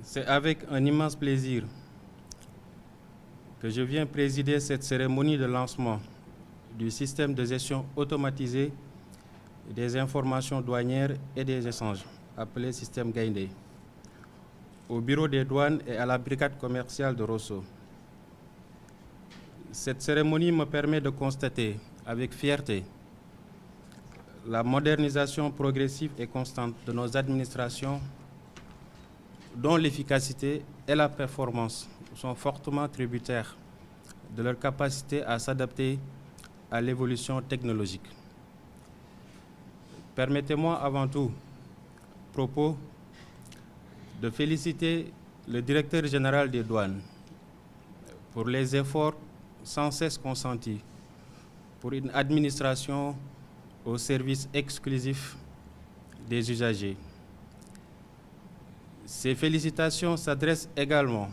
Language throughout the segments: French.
C'est avec un immense plaisir que je viens présider cette cérémonie de lancement du système de gestion automatisé des informations douanières et des échanges, appelé système Gaindé, au bureau des douanes et à la brigade commerciale de Rosso. Cette cérémonie me permet de constater avec fierté la modernisation progressive et constante de nos administrations, dont l'efficacité et la performance sont fortement tributaires de leur capacité à s'adapter à l'évolution technologique. Permettez-moi avant tout, propos, de féliciter le directeur général des douanes pour les efforts sans cesse consentis pour une administration au service exclusif des usagers. Ces félicitations s'adressent également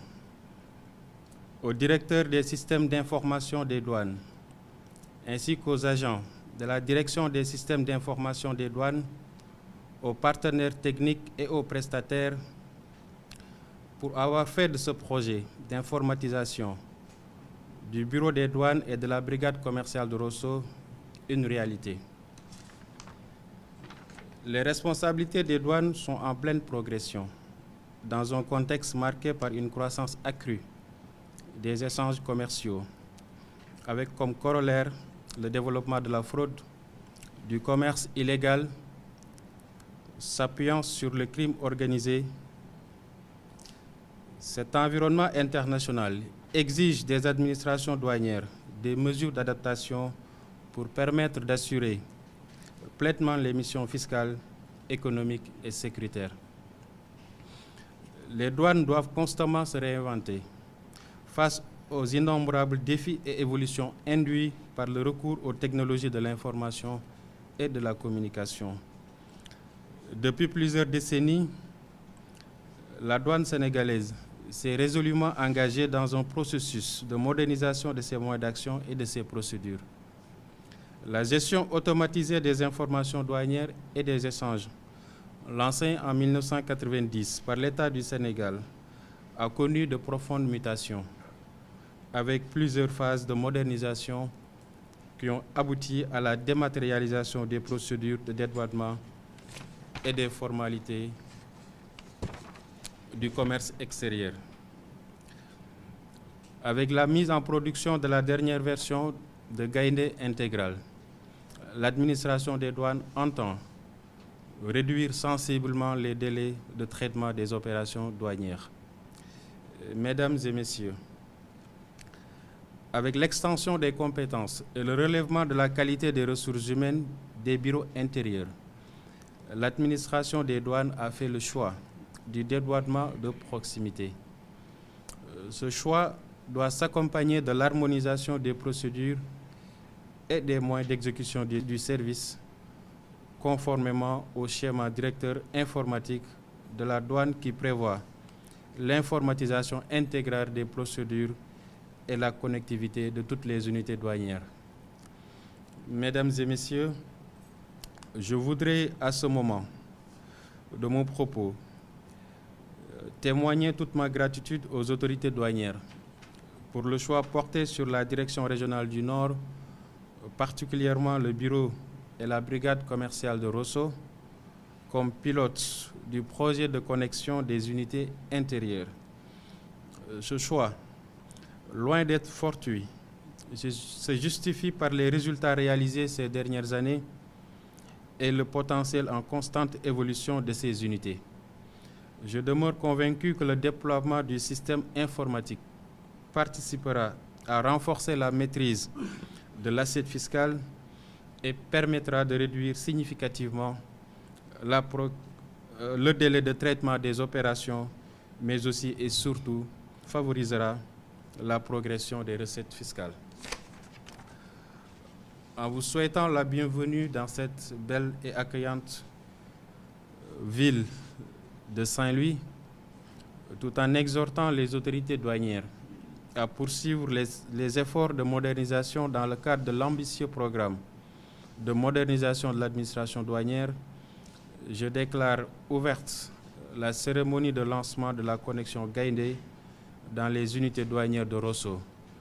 au directeur des systèmes d'information des douanes, ainsi qu'aux agents de la direction des systèmes d'information des douanes, aux partenaires techniques et aux prestataires pour avoir fait de ce projet d'informatisation du bureau des douanes et de la brigade commerciale de Rosso une réalité. Les responsabilités des douanes sont en pleine progression dans un contexte marqué par une croissance accrue des échanges commerciaux, avec comme corollaire le développement de la fraude, du commerce illégal, s'appuyant sur le crime organisé. Cet environnement international exige des administrations douanières des mesures d'adaptation pour permettre d'assurer pleinement les missions fiscales, économiques et sécuritaires. Les douanes doivent constamment se réinventer face aux innombrables défis et évolutions induits par le recours aux technologies de l'information et de la communication. Depuis plusieurs décennies, la douane sénégalaise s'est résolument engagée dans un processus de modernisation de ses moyens d'action et de ses procédures. La gestion automatisée des informations douanières et des échanges, lancée en 1990 par l'État du Sénégal, a connu de profondes mutations, avec plusieurs phases de modernisation qui ont abouti à la dématérialisation des procédures de dédouanement et des formalités du commerce extérieur. Avec la mise en production de la dernière version de Gaindé intégral, l'administration des douanes entend réduire sensiblement les délais de traitement des opérations douanières. Mesdames et messieurs, avec l'extension des compétences et le relèvement de la qualité des ressources humaines des bureaux intérieurs, l'administration des douanes a fait le choix du dédouanement de proximité. Ce choix doit s'accompagner de l'harmonisation des procédures et des moyens d'exécution du service, conformément au schéma directeur informatique de la douane qui prévoit l'informatisation intégrale des procédures et la connectivité de toutes les unités douanières. Mesdames et messieurs, je voudrais à ce moment de mon propos témoigner toute ma gratitude aux autorités douanières pour le choix porté sur la direction régionale du Nord, particulièrement le bureau et la brigade commerciale de Rosso, comme pilote du projet de connexion des unités intérieures. Ce choix, loin d'être fortuit, se justifie par les résultats réalisés ces dernières années et le potentiel en constante évolution de ces unités. Je demeure convaincu que le déploiement du système informatique participera à renforcer la maîtrise de l'assiette fiscale et permettra de réduire significativement le délai de traitement des opérations, mais aussi et surtout favorisera la progression des recettes fiscales. En vous souhaitant la bienvenue dans cette belle et accueillante ville de Saint-Louis, tout en exhortant les autorités douanières à poursuivre les efforts de modernisation dans le cadre de l'ambitieux programme de modernisation de l'administration douanière, je déclare ouverte la cérémonie de lancement de la connexion Gaïndé dans les unités douanières de Rosso.